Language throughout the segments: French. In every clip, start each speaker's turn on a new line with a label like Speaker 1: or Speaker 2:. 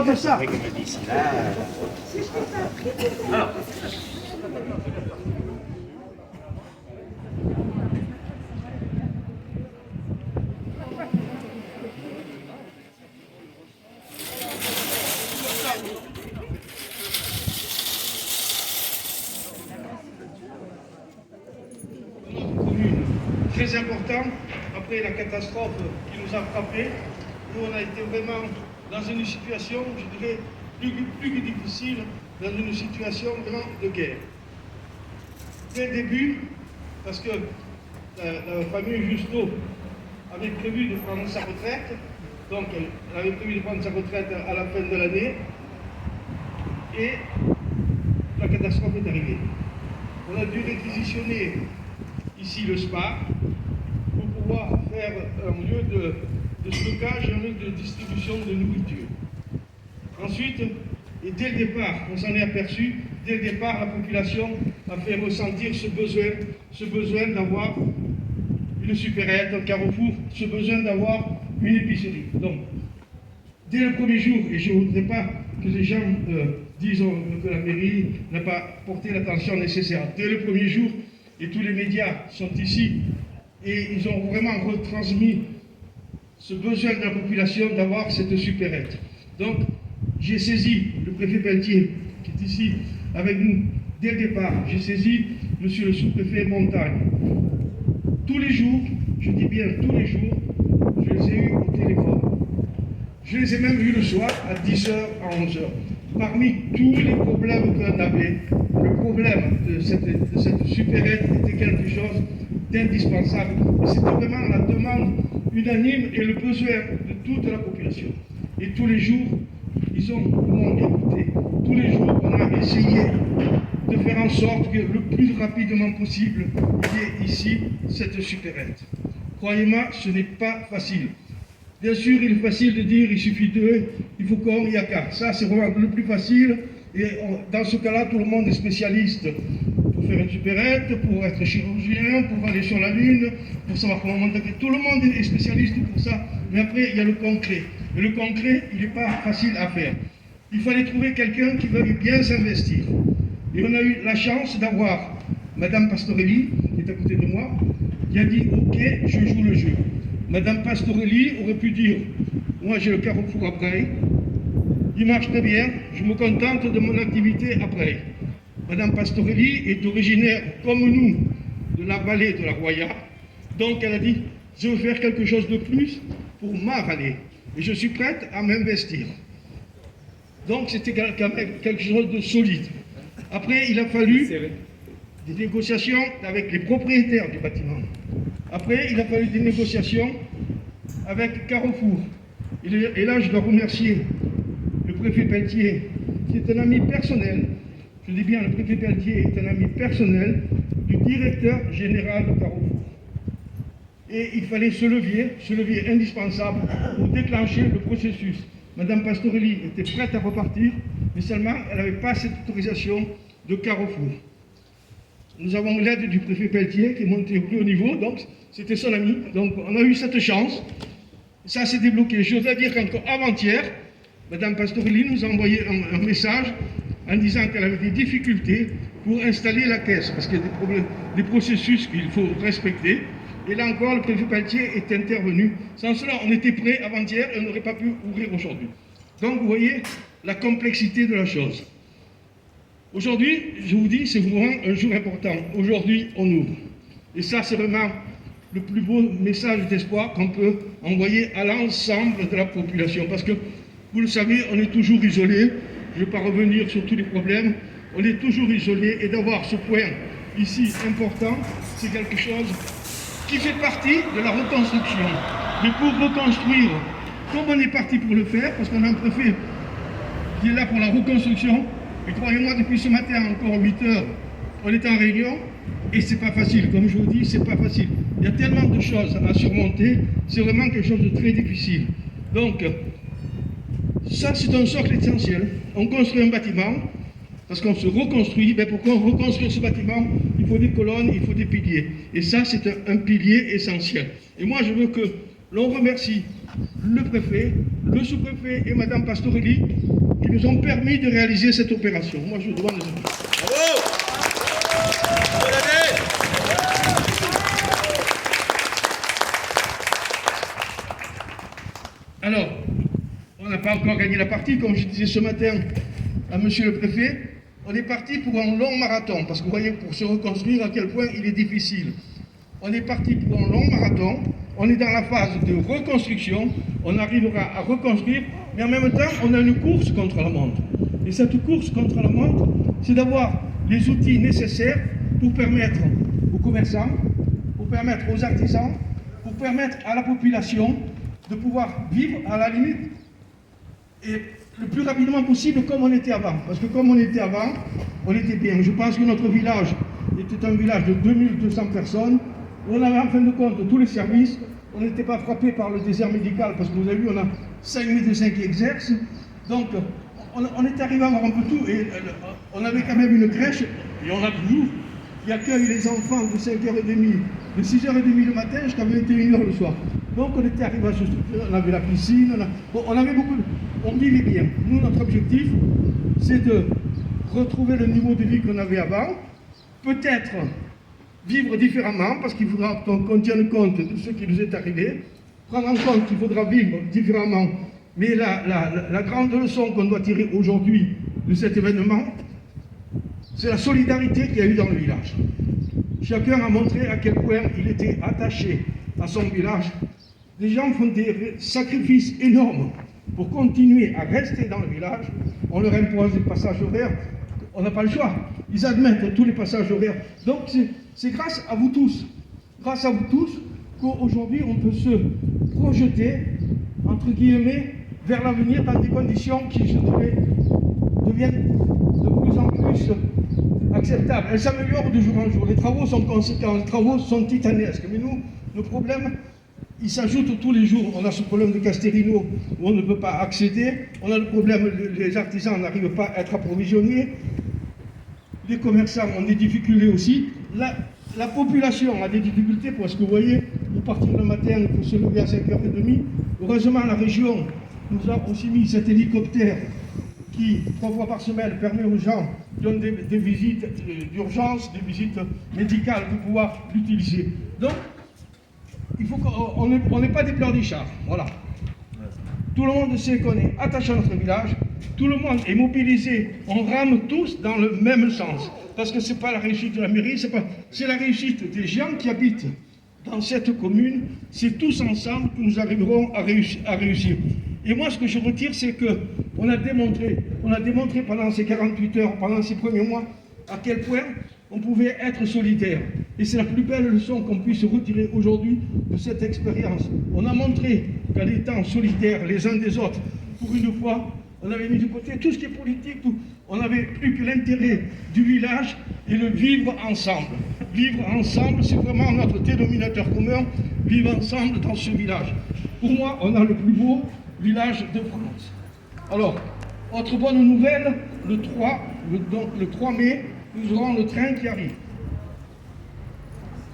Speaker 1: parle de ça. Très important, après la catastrophe qui nous a frappés, nous on a été vraiment dans une situation, je dirais, plus que difficile, dans une situation vraiment de guerre. Dès le début, parce que la famille Justo avait prévu de prendre sa retraite, donc elle avait prévu de prendre sa retraite à la fin de l'année, et la catastrophe est arrivée. On a dû réquisitionner ici le spa pour pouvoir faire un lieu de stockage et un lieu de distribution de nourriture. Ensuite, et dès le départ, on s'en est aperçu, dès le départ, la population a fait ressentir ce besoin d'avoir une supérette, un carrefour, ce besoin d'avoir une épicerie. Donc, dès le premier jour, et je ne voudrais pas que les gens disent que la mairie n'a pas porté l'attention nécessaire, dès le premier jour, et tous les médias sont ici, et ils ont vraiment retransmis ce besoin de la population d'avoir cette supérette. Donc, j'ai saisi le préfet Pelletier, qui est ici avec nous dès le départ. J'ai saisi monsieur le sous-préfet Montagne. Tous les jours, je dis bien tous les jours, je les ai eus au téléphone. Je les ai même vus le soir à 10h, à 11h. Parmi tous les problèmes qu'on avait, le problème de cette supérette était quelque chose d'indispensable. C'était vraiment la demande unanime et le besoin de toute la population. Et tous les jours, ils m'ont écouté. Tous les jours, on a essayé de faire en sorte que le plus rapidement possible, il y ait ici cette supérette. Croyez-moi, ce n'est pas facile. Bien sûr, il est facile de dire, il suffit d'eux, il faut qu'on y a qu'à. Ça, c'est vraiment le plus facile. Et dans ce cas-là, tout le monde est spécialiste pour faire une supérette, pour être chirurgien, pour aller sur la Lune, pour savoir comment monter. Tout le monde est spécialiste pour ça. Mais après, il y a le concret. Et le concret, il n'est pas facile à faire. Il fallait trouver quelqu'un qui veuille bien s'investir. Et on a eu la chance d'avoir Madame Pastorelli, qui est à côté de moi, qui a dit « Ok, je joue le jeu ». Madame Pastorelli aurait pu dire « Moi, j'ai le carrefour à Breil, il marche très bien, je me contente de mon activité à Breil ». Madame Pastorelli est originaire, comme nous, de la vallée de la Roya. Donc, elle a dit « Je veux faire quelque chose de plus pour ma vallée. Et je suis prête à m'investir ». Donc, c'était quand même quelque chose de solide. Après, il a fallu des négociations avec les propriétaires du bâtiment. Après, il a fallu des négociations avec Carrefour. Et là, je dois remercier le préfet Pelletier, qui est un ami personnel. Je dis bien, le préfet Pelletier est un ami personnel du directeur général de Carrefour. Et il fallait ce levier indispensable pour déclencher le processus. Madame Pastorelli était prête à repartir, mais seulement elle n'avait pas cette autorisation de Carrefour. Nous avons l'aide du préfet Pelletier qui est monté au plus haut niveau, donc c'était son ami. Donc on a eu cette chance. Ça s'est débloqué. Je voudrais dire qu'encore avant-hier, Madame Pastorelli nous a envoyé un message en disant qu'elle avait des difficultés pour installer la caisse, parce qu'il y a des problèmes, des processus qu'il faut respecter. Et là encore, le préfet Pelletier est intervenu. Sans cela, on était prêt avant-hier et on n'aurait pas pu ouvrir aujourd'hui. Donc vous voyez la complexité de la chose. Aujourd'hui, je vous dis, c'est vraiment un jour important. Aujourd'hui, on ouvre. Et ça, c'est vraiment le plus beau message d'espoir qu'on peut envoyer à l'ensemble de la population. Parce que, vous le savez, on est toujours isolé. Je ne vais pas revenir sur tous les problèmes. On est toujours isolé. Et d'avoir ce point ici important, c'est quelque chose qui fait partie de la reconstruction. Mais pour reconstruire, comme on est parti pour le faire, parce qu'on a un préfet qui est là pour la reconstruction, et croyez-moi, depuis ce matin, encore 8 heures, on est en réunion, et c'est pas facile, comme je vous dis, c'est pas facile. Il y a tellement de choses à surmonter, c'est vraiment quelque chose de très difficile. Donc, ça c'est un socle essentiel. On construit un bâtiment, parce qu'on se reconstruit, mais pour qu'on reconstruise ce bâtiment, il faut des colonnes, il faut des piliers. Et ça, c'est un pilier essentiel. Et moi, je veux que l'on remercie le préfet, le sous-préfet et Madame Pastorelli nous ont permis de réaliser cette opération. Moi, je vous demande de... Bravo. Alors, on n'a pas encore gagné la partie, comme je disais ce matin à monsieur le préfet. On est parti pour un long marathon, parce que vous voyez, pour se reconstruire, à quel point il est difficile. On est parti pour un long marathon, on est dans la phase de reconstruction, on arrivera à reconstruire, mais en même temps, on a une course contre la montre. Et cette course contre la montre, c'est d'avoir les outils nécessaires pour permettre aux commerçants, pour permettre aux artisans, pour permettre à la population de pouvoir vivre à la limite et le plus rapidement possible comme on était avant. Parce que comme on était avant, on était bien. Je pense que notre village était un village de 2200 personnes. On avait en fin de compte tous les services. On n'était pas frappé par le désert médical parce que vous avez vu, on a 5 médecins qui exercent. Donc on est arrivé à avoir un peu tout. Et on avait quand même une crèche, et on a toujours, qui accueille les enfants de 5h30, de 6h30 le matin jusqu'à 21h le soir. Donc on était arrivé à se structurer, on avait la piscine, on avait beaucoup on vivait bien. Nous, notre objectif, c'est de retrouver le niveau de vie qu'on avait avant, peut-être vivre différemment, parce qu'il faudra qu'on tienne compte de ce qui nous est arrivé, prendre en compte qu'il faudra vivre différemment. Mais la grande leçon qu'on doit tirer aujourd'hui de cet événement, c'est la solidarité qu'il y a eu dans le village. Chacun a montré à quel point il était attaché à son village. Les gens font des sacrifices énormes pour continuer à rester dans le village. On leur impose des passages horaires, on n'a pas le choix. Ils admettent tous les passages horaires. Donc c'est grâce à vous tous, qu'aujourd'hui on peut se projeter, entre guillemets, vers l'avenir dans des conditions qui, je dirais, deviennent de plus en plus acceptables. Elles s'améliorent de jour en jour. Les travaux sont conséquents, les travaux sont titanesques. Mais nous, nos problèmes, ils s'ajoutent tous les jours. On a ce problème de Castelrino où on ne peut pas accéder. On a le problème, les artisans n'arrivent pas à être approvisionnés. Les commerçants ont des difficultés aussi. La population a des difficultés parce que vous voyez, pour partir le matin, il faut se lever à 5h30. Heureusement, la région nous a aussi mis cet hélicoptère qui, 3 fois par semaine, permet aux gens qui ont des visites d'urgence, des visites médicales, de pouvoir l'utiliser. Donc, il faut qu'on n'est pas des pleurnichards. Voilà. Tout le monde sait qu'on est attaché à notre village, tout le monde est mobilisé, on rame tous dans le même sens. Parce que ce n'est pas la réussite de la mairie, c'est la réussite des gens qui habitent dans cette commune. C'est tous ensemble que nous arriverons à réussir. Et moi, ce que je retire, c'est qu'on a démontré pendant ces 48 heures, pendant ces premiers mois, à quel point on pouvait être solidaire. Et c'est la plus belle leçon qu'on puisse retirer aujourd'hui de cette expérience. On a montré qu'en étant solidaires les uns des autres, pour une fois, on avait mis de côté tout ce qui est politique, on n'avait plus que l'intérêt du village et le vivre ensemble. Vivre ensemble, c'est vraiment notre dénominateur commun, vivre ensemble dans ce village. Pour moi, on a le plus beau village de France. Alors, autre bonne nouvelle, le 3 mai, nous aurons le train qui arrive.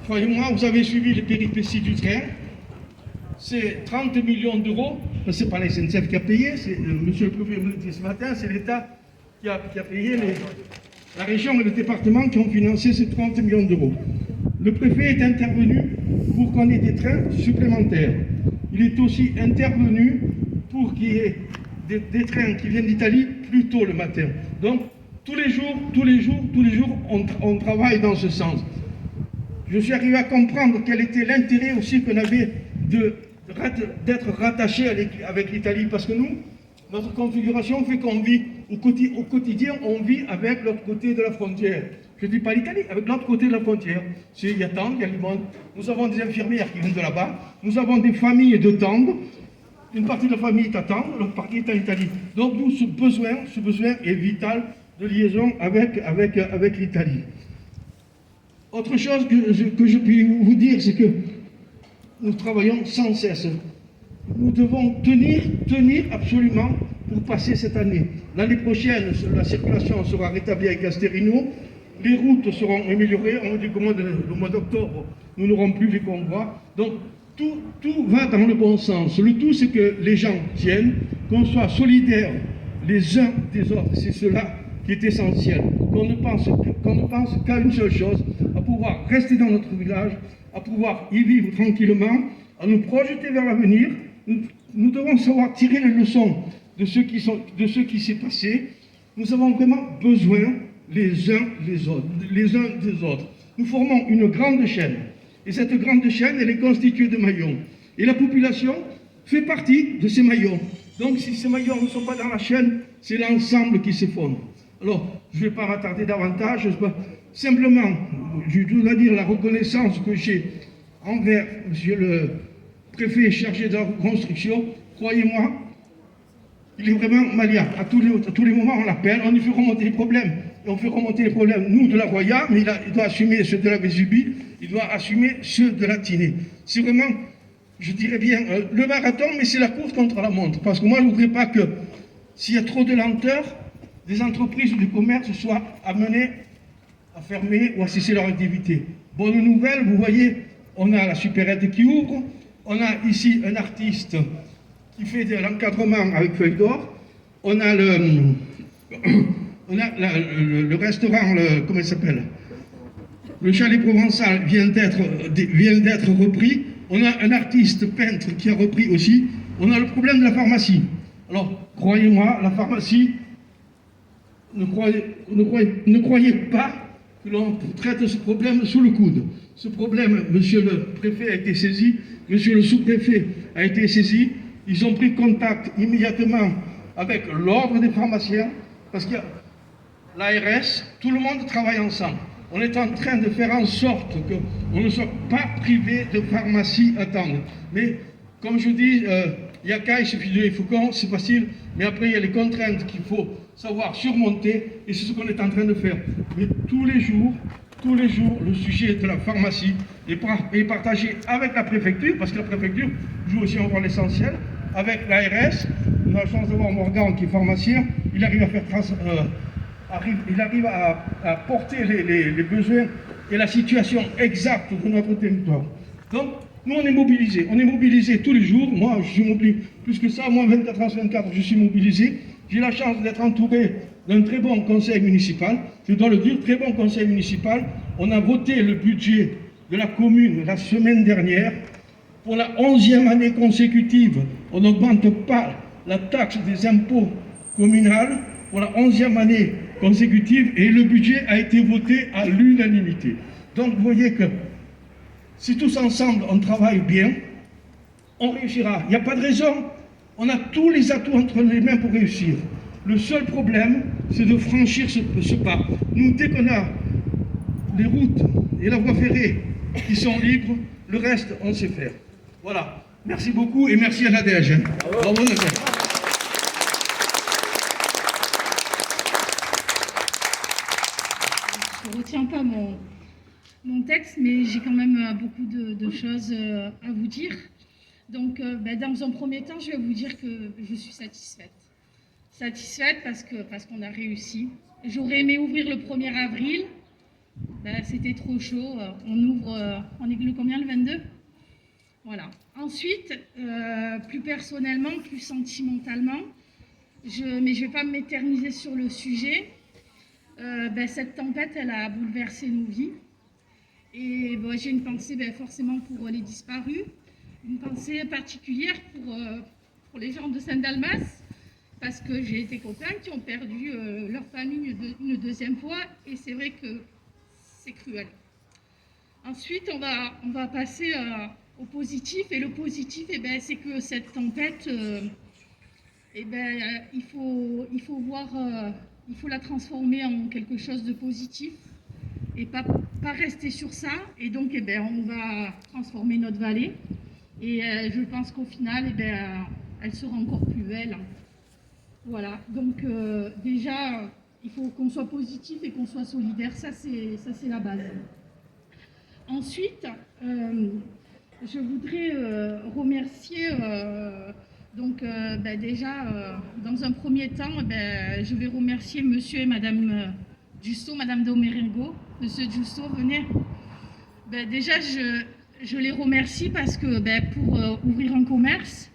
Speaker 1: Croyez-moi, vous avez suivi les péripéties du train. C'est 30 millions d'euros. Ce n'est pas la SNCF qui a payé, monsieur le préfet me l'a dit ce matin, c'est l'État qui a payé, la région et le département qui ont financé ces 30 millions d'euros. Le préfet est intervenu pour qu'on ait des trains supplémentaires. Il est aussi intervenu pour qu'il y ait des trains qui viennent d'Italie plus tôt le matin. Donc, tous les jours, on travaille dans ce sens. Je suis arrivé à comprendre quel était l'intérêt aussi qu'on avait d'être rattaché avec l'Italie, parce que nous, notre configuration fait qu'on vit au quotidien, on vit avec l'autre côté de la frontière. Je ne dis pas l'Italie, avec l'autre côté de la frontière. Il y a Tende, il y a Limone. Nous avons des infirmières qui viennent de là-bas, nous avons des familles de Tende. Une partie de la famille est à Tende, l'autre partie est en Italie. Donc nous, ce besoin est vital de liaison avec l'Italie. Autre chose que je puis vous dire, c'est que nous travaillons sans cesse. Nous devons tenir absolument pour passer cette année. L'année prochaine, la circulation sera rétablie avec Castelrino, les routes seront améliorées, on dit qu'au mois d'octobre, nous n'aurons plus les convois. Donc tout va dans le bon sens. Le tout, c'est que les gens tiennent, qu'on soit solidaires les uns des autres. C'est cela qui est essentiel. Qu'on ne pense qu'à une seule chose, à pouvoir rester dans notre village, à pouvoir y vivre tranquillement, à nous projeter vers l'avenir. Nous devons savoir tirer les leçons de ce qui s'est passé. Nous avons vraiment besoin les uns des autres. Nous formons une grande chaîne. Et cette grande chaîne, elle est constituée de maillons. Et la population fait partie de ces maillons. Donc si ces maillons ne sont pas dans la chaîne, c'est l'ensemble qui s'effondre. Alors, je ne vais pas m'attarder davantage. Simplement, je dois dire la reconnaissance que j'ai envers monsieur le préfet chargé de la reconstruction. Croyez-moi, il est vraiment malien. À tous les moments, on l'appelle, on lui fait remonter les problèmes. Et on fait remonter les problèmes, nous, de la Roya, mais il doit assumer ceux de la Vésubie, il doit assumer ceux de la Tinée. C'est vraiment, je dirais bien, le marathon, mais c'est la course contre la montre. Parce que moi, je ne voudrais pas que, s'il y a trop de lenteur, des entreprises ou du commerce soient amenées à fermer ou à cesser leur activité. Bonne nouvelle, vous voyez, on a la supérette qui ouvre, on a ici un artiste qui fait de l'encadrement avec feuille d'or, on a le restaurant, comment il s'appelle, le chalet provençal vient d'être repris, on a un artiste peintre qui a repris aussi, on a le problème de la pharmacie. Alors, croyez-moi, la pharmacie, ne croyez pas que l'on traite ce problème sous le coude. Ce problème, monsieur le préfet a été saisi, monsieur le sous-préfet a été saisi, ils ont pris contact immédiatement avec l'ordre des pharmaciens, parce qu'il y a l'ARS, tout le monde travaille ensemble. On est en train de faire en sorte qu'on ne soit pas privé de pharmacie à attendre. Mais, comme je dis, il y a qu'à, il suffit de les faucons, c'est facile, mais après il y a les contraintes qu'il faut savoir surmonter, et c'est ce qu'on est en train de faire. Mais tous les jours, le sujet de la pharmacie est partagé avec la préfecture, parce que la préfecture joue aussi un rôle essentiel, avec l'ARS. On a la chance d'avoir Morgan qui est pharmacien, il arrive à faire à porter les besoins et la situation exacte de notre territoire. Donc, nous, on est mobilisés tous les jours. Moi, je suis mobilisé plus que ça, moi, 24h/24, je suis mobilisé. J'ai la chance d'être entouré d'un très bon conseil municipal. Je dois le dire, très bon conseil municipal. On a voté le budget de la commune la semaine dernière. Pour la 11e année consécutive, on n'augmente pas la taxe des impôts communaux. Pour la 11e année consécutive, et le budget a été voté à l'unanimité. Donc vous voyez que si tous ensemble on travaille bien, on réussira. Il n'y a pas de raison, on a tous les atouts entre les mains pour réussir. Le seul problème, c'est de franchir ce pas. Nous, dès qu'on a les routes et la voie ferrée qui sont libres, le reste, on sait faire. Voilà. Merci beaucoup et merci à l'ADH. Bravo.
Speaker 2: Je ne retiens pas mon texte, mais j'ai quand même beaucoup de choses à vous dire. Donc, dans un premier temps, je vais vous dire que je suis satisfaite. Satisfaite parce qu'on a réussi. J'aurais aimé ouvrir le 1er avril. C'était trop chaud. On est le combien, le 22 ? Voilà. Ensuite, plus personnellement, plus sentimentalement, mais je ne vais pas m'éterniser sur le sujet. Cette tempête, elle a bouleversé nos vies. Et j'ai une pensée forcément pour les disparus, une pensée particulière pour les gens de Saint-Dalmas, parce que j'ai des copains qui ont perdu leur famille une deuxième fois, et c'est vrai que c'est cruel. Ensuite, on va passer au positif, et le positif, c'est que cette tempête, il faut voir... il faut la transformer en quelque chose de positif et pas rester sur ça. Et donc, on va transformer notre vallée. Et je pense qu'au final, elle sera encore plus belle. Voilà. Donc, déjà, il faut qu'on soit positif et qu'on soit solidaire. Ça, c'est la base. Ensuite, je voudrais remercier... déjà, dans un premier temps, je vais remercier monsieur et madame Justo, madame Domeringo. Monsieur Justo, venez. Déjà, je les remercie parce que pour ouvrir un commerce,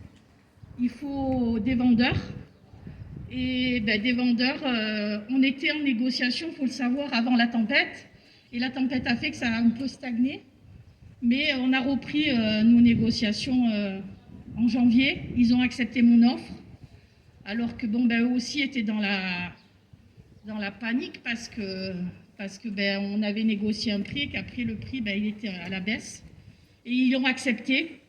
Speaker 2: il faut des vendeurs. et des vendeurs. On était en négociation, il faut le savoir, avant la tempête. Et la tempête a fait que ça a un peu stagné. Mais on a repris nos négociations en janvier. Ils ont accepté mon offre. Alors que eux aussi étaient dans la panique parce que on avait négocié un prix et qu'après le prix il était à la baisse. Et ils l'ont accepté.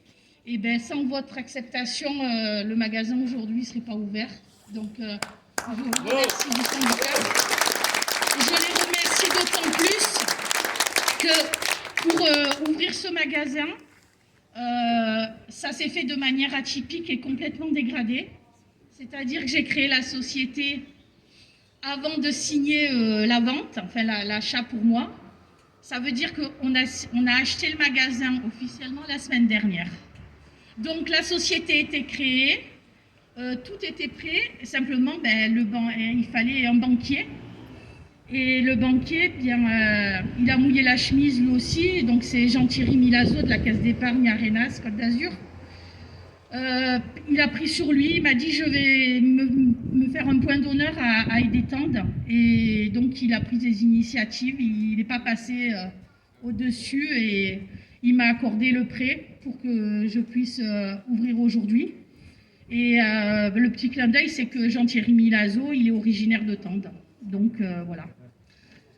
Speaker 2: Et sans votre acceptation, le magasin aujourd'hui ne serait pas ouvert. Donc je vous remercie du syndicat. Je les remercie d'autant plus que pour ouvrir ce magasin, ça s'est fait de manière atypique et complètement dégradée. C'est-à-dire que j'ai créé la société avant de signer la vente, enfin l'achat pour moi. Ça veut dire qu'on a acheté le magasin officiellement la semaine dernière. Donc la société était créée, tout était prêt, simplement il fallait un banquier. Et le banquier, il a mouillé la chemise lui aussi, donc c'est Jean-Thierry Milazzo de la Caisse d'épargne Arenas, Côte d'Azur. Il a pris sur lui, il m'a dit je vais me faire un point d'honneur à Idétendre. Et donc il a pris des initiatives, il n'est pas passé au-dessus et il m'a accordé le prêt pour que je puisse ouvrir aujourd'hui. Et le petit clin d'œil, c'est que Jean-Thierry Milazzo, il est originaire de Tende. Donc voilà.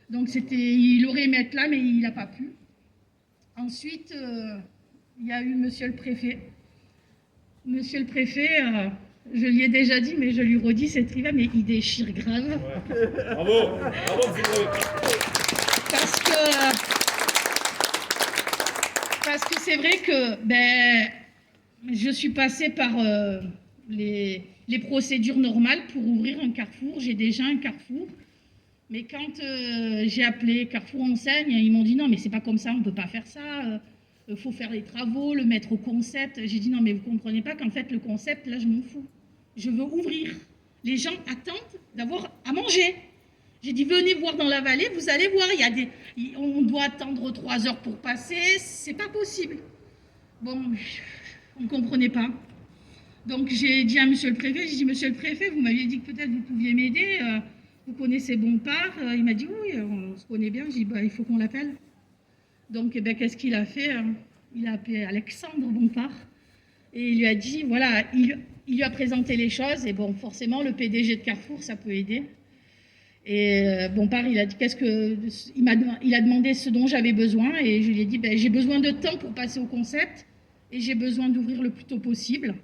Speaker 2: Donc il aurait aimé être là, mais il n'a pas pu. Ensuite, il y a eu monsieur le préfet. Monsieur le préfet, je lui ai déjà dit, mais je lui redis, cette riva, mais il déchire grave.
Speaker 3: Ouais. Bravo,
Speaker 2: Parce que c'est vrai que je suis passée par les procédures normales pour ouvrir un carrefour. J'ai déjà un carrefour. Mais quand j'ai appelé Carrefour Enseigne, ils m'ont dit non, mais c'est pas comme ça, on ne peut pas faire ça. Il faut faire les travaux, le mettre au concept. J'ai dit non, mais vous ne comprenez pas qu'en fait, le concept, là, je m'en fous. Je veux ouvrir. Les gens attendent d'avoir à manger. J'ai dit venez voir dans la vallée, vous allez voir, on doit attendre 3 heures pour passer, c'est pas possible. Bon, on ne comprenait pas. Donc j'ai dit à monsieur le préfet, j'ai dit monsieur le préfet, vous m'aviez dit que peut-être vous pouviez m'aider, vous connaissez Bompard. Il m'a dit oui, on se connaît bien. J'ai dit il faut qu'on l'appelle. Donc qu'est-ce qu'il a fait? Il a appelé Alexandre Bompard et il lui a dit voilà, il lui a présenté les choses et bon, forcément le PDG de Carrefour, ça peut aider. Et Bompard, il a dit il a demandé ce dont j'avais besoin et je lui ai dit j'ai besoin de temps pour passer au concept et j'ai besoin d'ouvrir le plus tôt possible.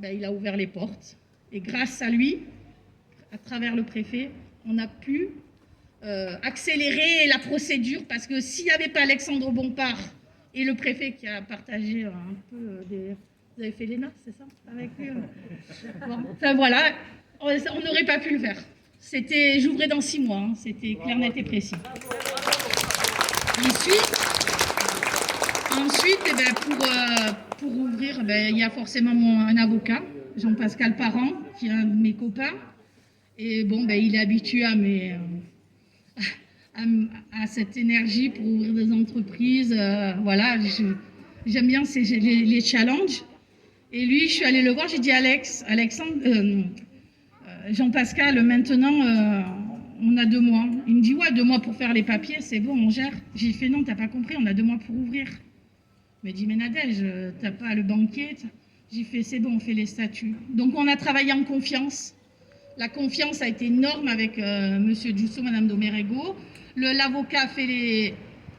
Speaker 2: Il a ouvert les portes et grâce à lui, à travers le préfet, on a pu accélérer la procédure parce que s'il n'y avait pas Alexandre Bompard et le préfet qui a partagé un peu Vous avez fait l'ENA, c'est ça? Avec lui bon, enfin voilà, on n'aurait pas pu le faire. J'ouvrais dans 6 mois, hein. C'était clair, net et précis. Ensuite pour ouvrir, il y a forcément un avocat, Jean-Pascal Parent, qui est un de mes copains. Et bon, il est habitué à cette énergie pour ouvrir des entreprises. Voilà, j'aime bien les challenges. Et lui, je suis allée le voir, j'ai dit Jean-Pascal, maintenant, on a 2 mois. Il me dit, ouais, 2 mois pour faire les papiers, c'est bon, on gère. J'ai fait, non, t'as pas compris, on a 2 mois pour ouvrir. Il m'a dit, mais Nadège, t'as pas le banquier. J'ai fait, c'est bon, on fait les statuts. Donc, on a travaillé en confiance. La confiance a été énorme avec monsieur Giusto, madame Domerego. L'avocat a fait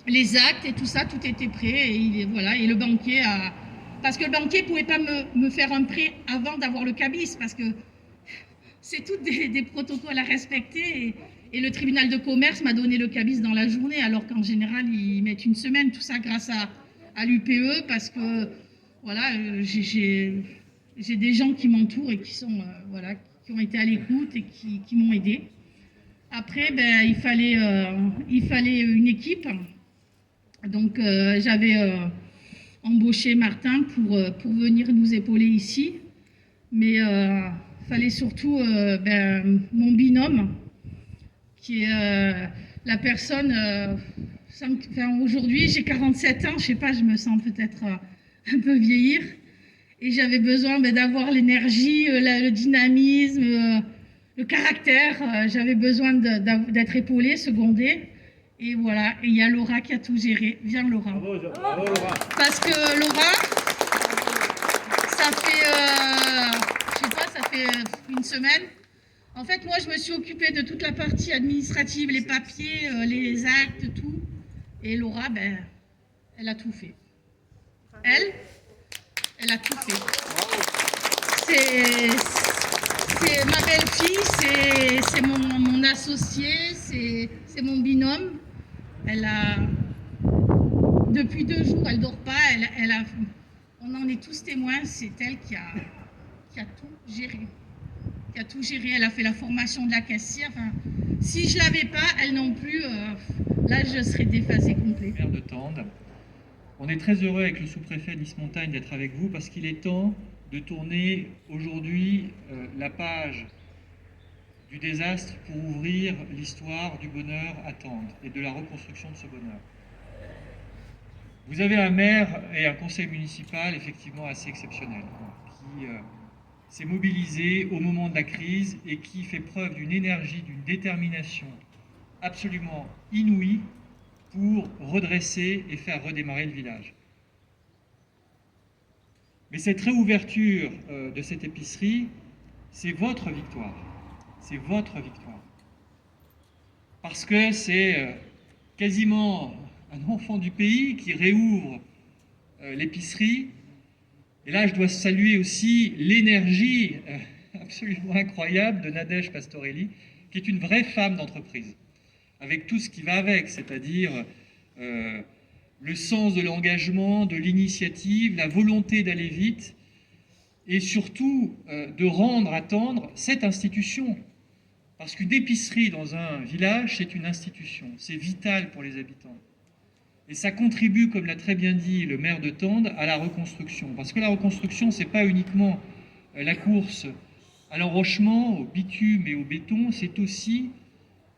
Speaker 2: les actes et tout ça, tout était prêt. Et le banquier a... Parce que le banquier ne pouvait pas me faire un prêt avant d'avoir le cabis, parce que c'est tous des protocoles à respecter. Et le tribunal de commerce m'a donné le cabis dans la journée, alors qu'en général, ils mettent 1 semaine. Tout ça grâce à l'UPE, parce que voilà, j'ai des gens qui m'entourent et qui sont... qui ont été à l'écoute et qui m'ont aidé. Après, il fallait une équipe. Donc, j'avais embauché Martin pour venir nous épauler ici. Mais il fallait surtout mon binôme, qui est la personne... aujourd'hui, j'ai 47 ans, je sais pas, je me sens peut-être un peu vieillir. Et j'avais besoin d'avoir l'énergie, le dynamisme, le caractère. J'avais besoin d'être épaulée, secondée. Et voilà, et il y a Laura qui a tout géré. Viens Laura.
Speaker 3: Bravo, Laura.
Speaker 2: Parce que Laura, ça fait, je sais pas, ça fait une semaine. En fait, moi, je me suis occupée de toute la partie administrative, les papiers, les actes, tout. Et Laura, elle a tout fait. Elle a tout fait. C'est ma belle-fille, c'est mon associé, c'est mon binôme. Elle a, depuis 2 jours, elle dort pas. On en est tous témoins. C'est elle qui a tout géré. Qui a tout géré. Elle a fait la formation de la caissière. Enfin, si je l'avais pas, elle non plus, là, je serais déphasée complet.
Speaker 4: Maire de Tende. On est très heureux avec le sous-préfet Nice-Montagne d'être avec vous parce qu'il est temps de tourner aujourd'hui la page du désastre pour ouvrir l'histoire du bonheur à Tende et de la reconstruction de ce bonheur. Vous avez un maire et un conseil municipal effectivement assez exceptionnel qui s'est mobilisé au moment de la crise et qui fait preuve d'une énergie, d'une détermination absolument inouïe pour redresser et faire redémarrer le village. Mais cette réouverture de cette épicerie, c'est votre victoire. C'est votre victoire. Parce que c'est quasiment un enfant du pays qui réouvre l'épicerie. Et là, je dois saluer aussi l'énergie absolument incroyable de Nadège Pastorelli, qui est une vraie femme d'entreprise, avec tout ce qui va avec, c'est-à-dire le sens de l'engagement, de l'initiative, la volonté d'aller vite, et surtout de rendre à Tendre cette institution. Parce qu'une épicerie dans un village, c'est une institution, c'est vital pour les habitants. Et ça contribue, comme l'a très bien dit le maire de Tende, à la reconstruction. Parce que la reconstruction, ce n'est pas uniquement la course à l'enrochement, au bitume et au béton, c'est aussi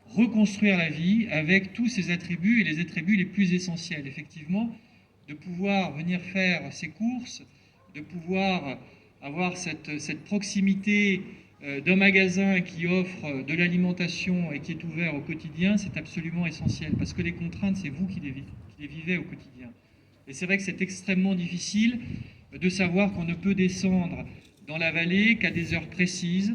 Speaker 4: reconstruire la vie avec tous ses attributs et les attributs les plus essentiels. Effectivement, de pouvoir venir faire ses courses, de pouvoir avoir cette proximité d'un magasin qui offre de l'alimentation et qui est ouvert au quotidien, c'est absolument essentiel. Parce que les contraintes, c'est vous qui les vivez au quotidien. Et c'est vrai que c'est extrêmement difficile de savoir qu'on ne peut descendre dans la vallée qu'à des heures précises.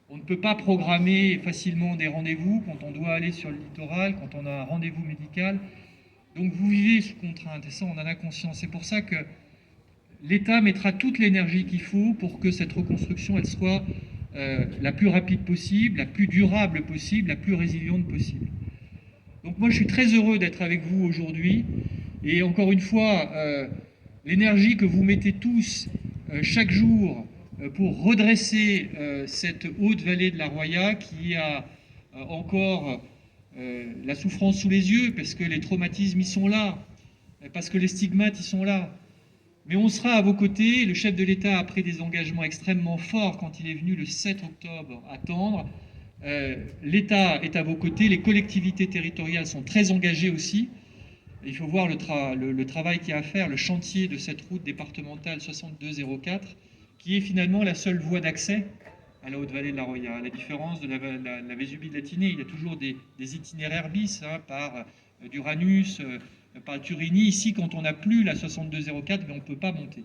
Speaker 4: On ne peut pas programmer facilement des rendez-vous quand on doit aller sur le littoral, quand on a un rendez-vous médical. Donc vous vivez sous contrainte, et ça on en a conscience. C'est pour ça que l'État mettra toute l'énergie qu'il faut pour que cette reconstruction elle soit la plus rapide possible, la plus durable possible, la plus résiliente possible. Donc moi je suis très heureux d'être avec vous aujourd'hui, et encore une fois, l'énergie que vous mettez tous chaque jour pour redresser cette haute vallée de la Roya qui a encore la souffrance sous les yeux, parce que les traumatismes y sont là, parce que les stigmates y sont là. Mais on sera à vos côtés. Le chef de l'État a pris des engagements extrêmement forts quand il est venu le 7 octobre à Tendre. L'État est à vos côtés, les collectivités territoriales sont très engagées aussi. Il faut voir le travail qu'il y a à faire, le chantier de cette route départementale 6204, qui est finalement la seule voie d'accès à la Haute-Vallée de la Roya. À la différence de la Vésubie de Latinée, il y a toujours des itinéraires bis par d'Uranus, par Turini. Ici, quand on n'a plus la 6204, mais on ne peut pas monter.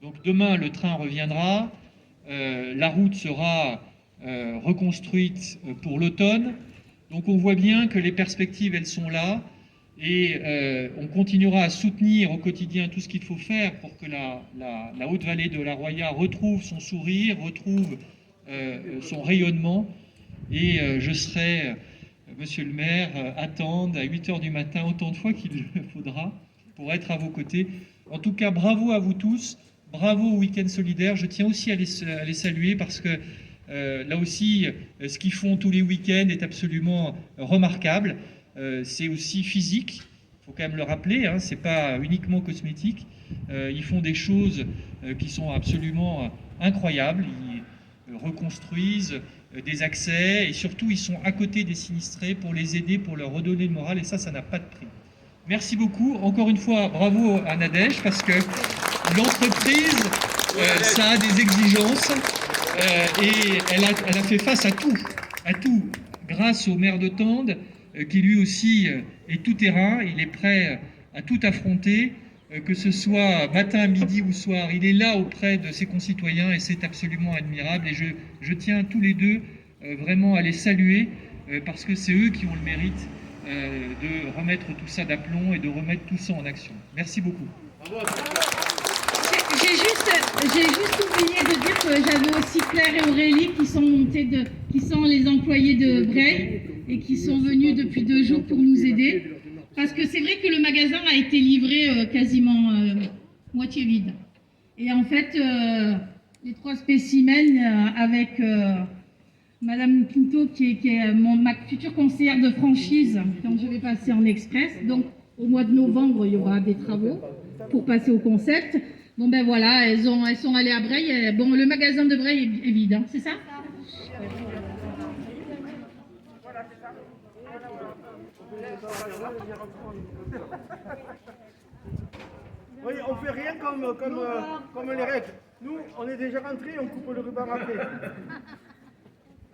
Speaker 4: Donc demain, le train reviendra, la route sera reconstruite pour l'automne. Donc on voit bien que les perspectives, elles sont là, et on continuera à soutenir au quotidien tout ce qu'il faut faire pour que la Haute-Vallée de la Roya retrouve son sourire, retrouve son rayonnement, et je serai, monsieur le maire, à Tende à 8h du matin, autant de fois qu'il le faudra, pour être à vos côtés. En tout cas, bravo à vous tous, bravo au Week-end solidaire. Je tiens aussi à les saluer parce que là aussi, ce qu'ils font tous les week-ends est absolument remarquable. C'est aussi physique, il faut quand même le rappeler, hein, c'est pas uniquement cosmétique. Ils font des choses qui sont absolument incroyables. Ils reconstruisent des accès, et surtout ils sont à côté des sinistrés pour les aider, pour leur redonner le moral, et ça n'a pas de prix. Merci beaucoup. Encore une fois, bravo à Nadège, parce que l'entreprise, ça a des exigences et elle a fait face à tout, grâce au maire de Tende, qui lui aussi est tout terrain, il est prêt à tout affronter, que ce soit matin, midi ou soir, il est là auprès de ses concitoyens et c'est absolument admirable et je tiens tous les deux vraiment à les saluer parce que c'est eux qui ont le mérite de remettre tout ça d'aplomb et de remettre tout ça en action. Merci beaucoup.
Speaker 2: J'ai juste oublié de dire que j'avais aussi Claire et Aurélie qui sont les employés de Bray et qui sont venus depuis 2 jours pour nous aider. Parce que c'est vrai que le magasin a été livré quasiment moitié vide. Et en fait, les 3 spécimens avec Madame Pinto, qui est ma future conseillère de franchise, quand je vais passer en express. Donc, au mois de novembre, il y aura des travaux pour passer au concept. Bon ben voilà, elles sont allées à Bray. Bon, le magasin de Bray est vide, hein, c'est ça?
Speaker 1: Oui, on fait rien comme les règles. Nous, on est déjà rentrés, on coupe le ruban après.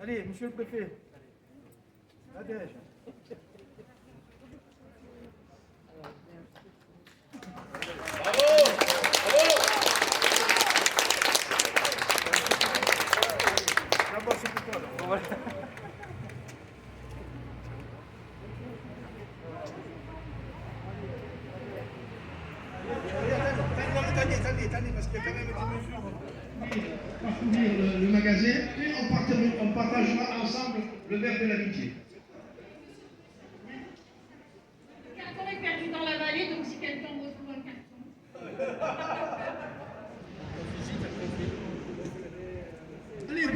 Speaker 1: Allez, monsieur le préfet. Nadège. D'abord, c'est pour toi, là. Attendez, parce qu'il y a quand même des mesures. Parcourir le magasin et on partagera ensemble le verre de l'amitié.
Speaker 2: Le carton est perdu dans la vallée, donc si quelqu'un retrouve un carton.
Speaker 1: Allez,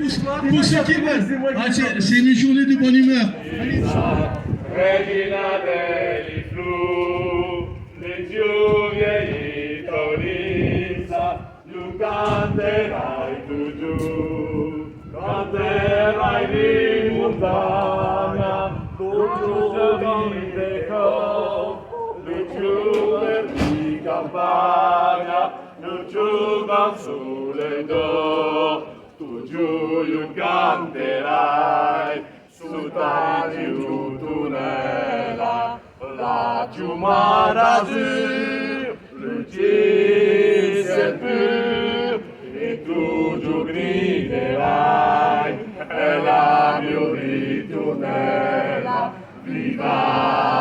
Speaker 1: pour ceux qui veulent. C'est une journée de bonne humeur. Allez,
Speaker 3: Regina degli Flu, le giuvie Torisa, tu canterai tu giù, canterai in montagna, tu giù di campagna, tu giù sulle do, tu giù canterai. Sutati utunela, la giumarazur, lucise pur, e tu giù griderai, e la mio ritornella, viva!